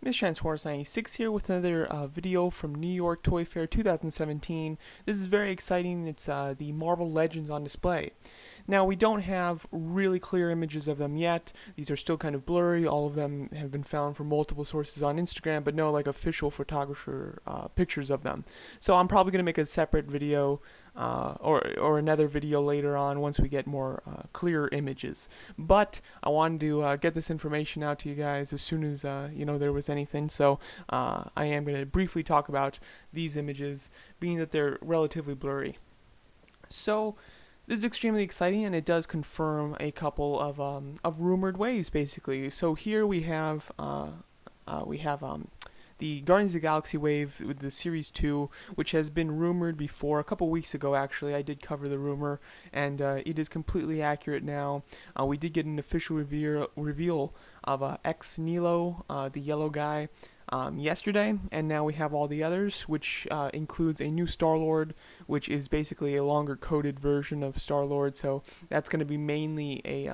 Miss Transformers 96 here with another video from New York Toy Fair 2017. This is very exciting. It's the Marvel Legends on display. Now, we don't have really clear images of them yet. These are still kind of blurry. All of them have been found from multiple sources on Instagram, but no official photographer pictures of them. So I'm probably going to make a separate video or another video later on once we get more clearer images. But I wanted to get this information out to you guys as soon as there was anything. So I am going to briefly talk about these images, being that they're relatively blurry. So this is extremely exciting, and it does confirm a couple of rumored waves, basically. So here we have the Guardians of the Galaxy wave with the Series 2, which has been rumored before. A couple weeks ago, actually, I did cover the rumor, and it is completely accurate now. We did get an official reveal of Ex Nihilo, the yellow guy, yesterday, and now we have all the others, which includes a new Star-Lord, which is basically a longer coded version of Star-Lord. So that's going to be mainly a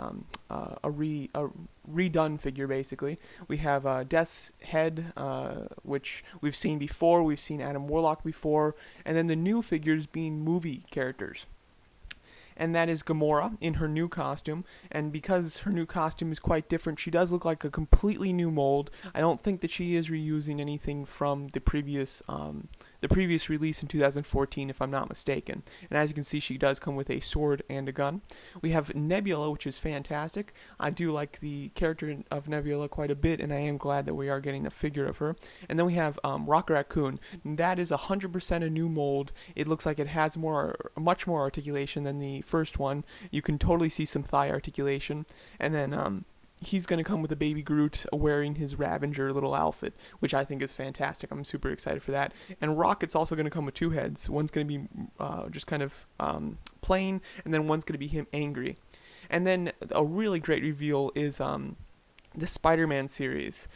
redone figure, basically. We have Death's Head, which we've seen before. We've seen Adam Warlock before, and then the new figures being movie characters. And that is Gamora in her new costume. And because her new costume is quite different, she does look like a completely new mold. I don't think that she is reusing anything from the previous release in 2014, if I'm not mistaken. And as you can see, she does come with a sword and a gun. We have Nebula, which is fantastic. I do like the character of Nebula quite a bit, and I am glad that we are getting a figure of her. And then we have Raccoon. That is 100% a new mold. It looks like it has much more articulation than the first one. You can totally see some thigh articulation. And then he's going to come with a baby Groot wearing his Ravager little outfit, which I think is fantastic. I'm super excited for that. And Rocket's also going to come with two heads. One's going to be just kind of plain, and then one's going to be him angry. And then a really great reveal is the Spider-Man series.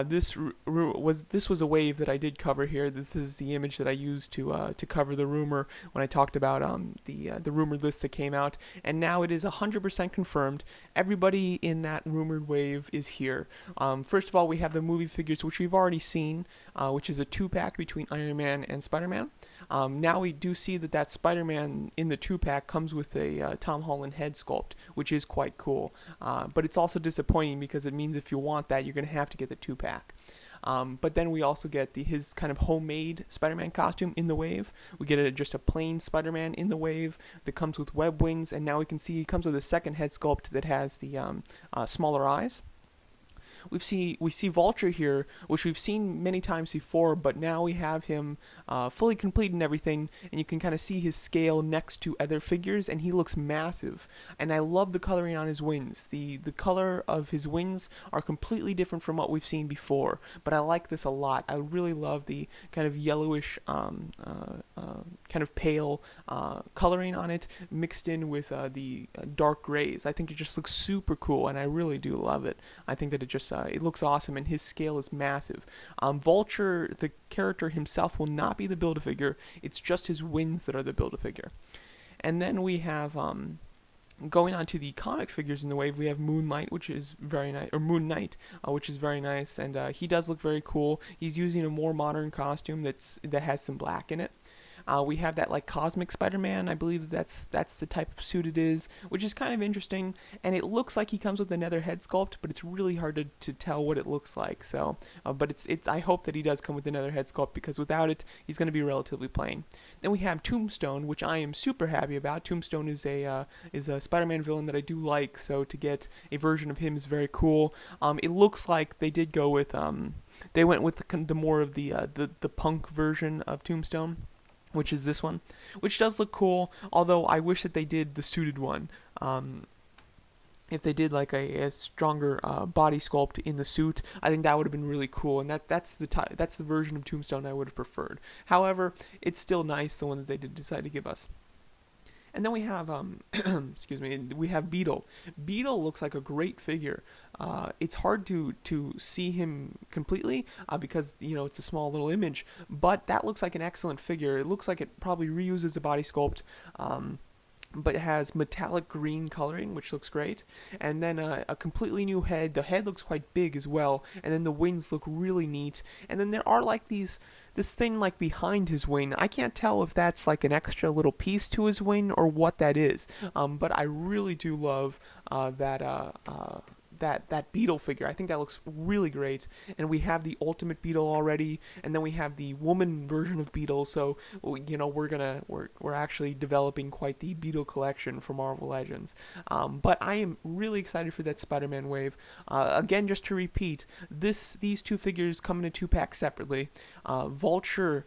This was a wave that I did cover here. This is the image that I used to cover the rumor when I talked about the rumored list that came out. And now it is 100% confirmed. Everybody in that rumored wave is here. First of all, we have the movie figures, which we've already seen, which is a 2-pack between Iron Man and Spider-Man. Now we do see that Spider-Man in the 2-pack comes with a Tom Holland head sculpt, which is quite cool. But it's also disappointing because it means if you want that, you're going to have to get the 2-pack. But then we also get his kind of homemade Spider-Man costume in the wave. We get just a plain Spider-Man in the wave that comes with web wings, and now we can see he comes with a second head sculpt that has the smaller eyes. We see Vulture here, which we've seen many times before, but now we have him fully complete and everything, and you can kind of see his scale next to other figures, and he looks massive. And I love the coloring on his wings. The color of his wings are completely different from what we've seen before, but I like this a lot. I really love the kind of yellowish, kind of pale coloring on it, mixed in with the dark grays. I think it just looks super cool, and I really do love it. I think that it looks awesome, and his scale is massive. Vulture, the character himself, will not be the Build-A-Figure. It's just his wings that are the Build-A-Figure. And then we have, going on to the comic figures in the wave, we have Moonlight, which is very nice, or Moon Knight, which is very nice, and he does look very cool. He's using a more modern costume that has some black in it. We have that cosmic Spider-Man. I believe that's the type of suit it is, which is kind of interesting. And it looks like he comes with another head sculpt, but it's really hard to tell what it looks like. So, but it's I hope that he does come with another head sculpt, because without it, he's going to be relatively plain. Then we have Tombstone, which I am super happy about. Tombstone is a Spider-Man villain that I do like. So to get a version of him is very cool. It looks like they did go with they went with the more of the punk version of Tombstone, which is this one, which does look cool, although I wish that they did the suited one. If they did a stronger body sculpt in the suit, I think that would have been really cool, and that's the version of Tombstone I would have preferred. However, it's still nice, the one that they did decide to give us. And then we have, excuse me, we have Beetle. Beetle looks like a great figure. It's hard to see him completely because, it's a small little image. But that looks like an excellent figure. It looks like it probably reuses the body sculpt. but it has metallic green coloring, which looks great. And then a completely new head. The head looks quite big as well, and then the wings look really neat. And then there are like this thing like behind his wing. I can't tell if that's like an extra little piece to his wing or what that is. But I really do love that Beetle figure. I think that looks really great. And we have the Ultimate Beetle already, and then we have the woman version of Beetle. So we're actually developing quite the Beetle collection for Marvel Legends. But I am really excited for that Spider-Man wave. Again, just to repeat, these two figures come in a 2-pack separately. Vulture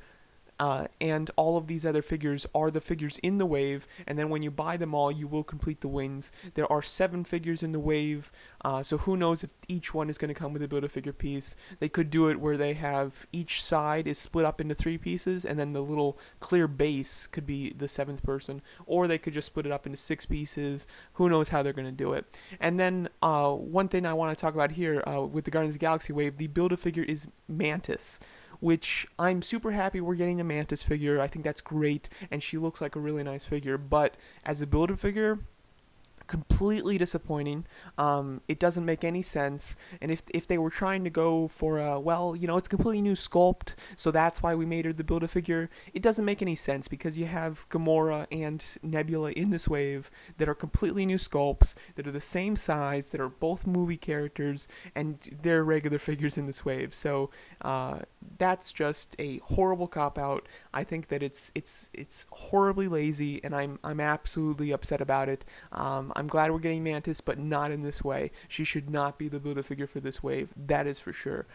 and all of these other figures are the figures in the wave, and then when you buy them all, you will complete the wings. There are 7 figures in the wave, so who knows if each one is going to come with a Build-A-Figure piece. They could do it where they have each side is split up into 3 pieces, and then the little clear base could be the 7th person, or they could just split it up into 6 pieces. Who knows how they're going to do it. And then one thing I want to talk about here with the Guardians of the Galaxy wave, the Build-A-Figure is Mantis, which I'm super happy we're getting a Mantis figure. I think that's great, and she looks like a really nice figure. But as a Build-A-Figure, completely disappointing. It doesn't make any sense. And if they were trying to go for it's a completely new sculpt, so that's why we made her the Build-A-Figure. It doesn't make any sense because you have Gamora and Nebula in this wave that are completely new sculpts, that are the same size, that are both movie characters, and they're regular figures in this wave. So that's just a horrible cop-out. I think that it's horribly lazy, and I'm absolutely upset about it. I'm glad we're getting Mantis, but not in this way. She should not be the Build-A-Figure for this wave, that is for sure.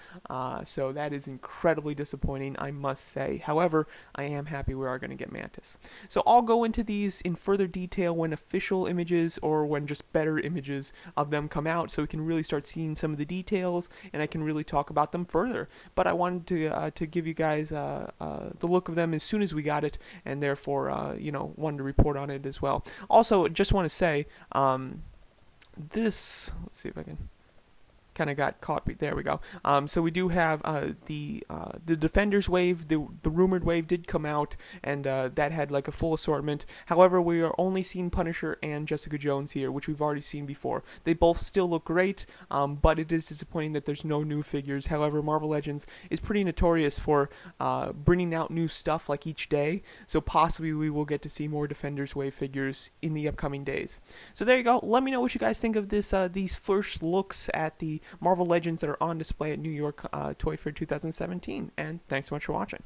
So that is incredibly disappointing, I must say. However, I am happy we are going to get Mantis. So I'll go into these in further detail when official images or when just better images of them come out, so we can really start seeing some of the details, and I can really talk about them further. But I wanted to give you guys the look of them as soon as we got it, and therefore, wanted to report on it as well. Also, just want to say, let's see if I can, kind of got caught. There we go. So we do have the Defenders wave. The rumored wave did come out, and that had like a full assortment. However, we are only seeing Punisher and Jessica Jones here, which we've already seen before. They both still look great, but it is disappointing that there's no new figures. However, Marvel Legends is pretty notorious for bringing out new stuff like each day, so possibly we will get to see more Defenders wave figures in the upcoming days. So there you go. Let me know what you guys think of this. These first looks at the Marvel Legends that are on display at New York Toy Fair 2017, and thanks so much for watching.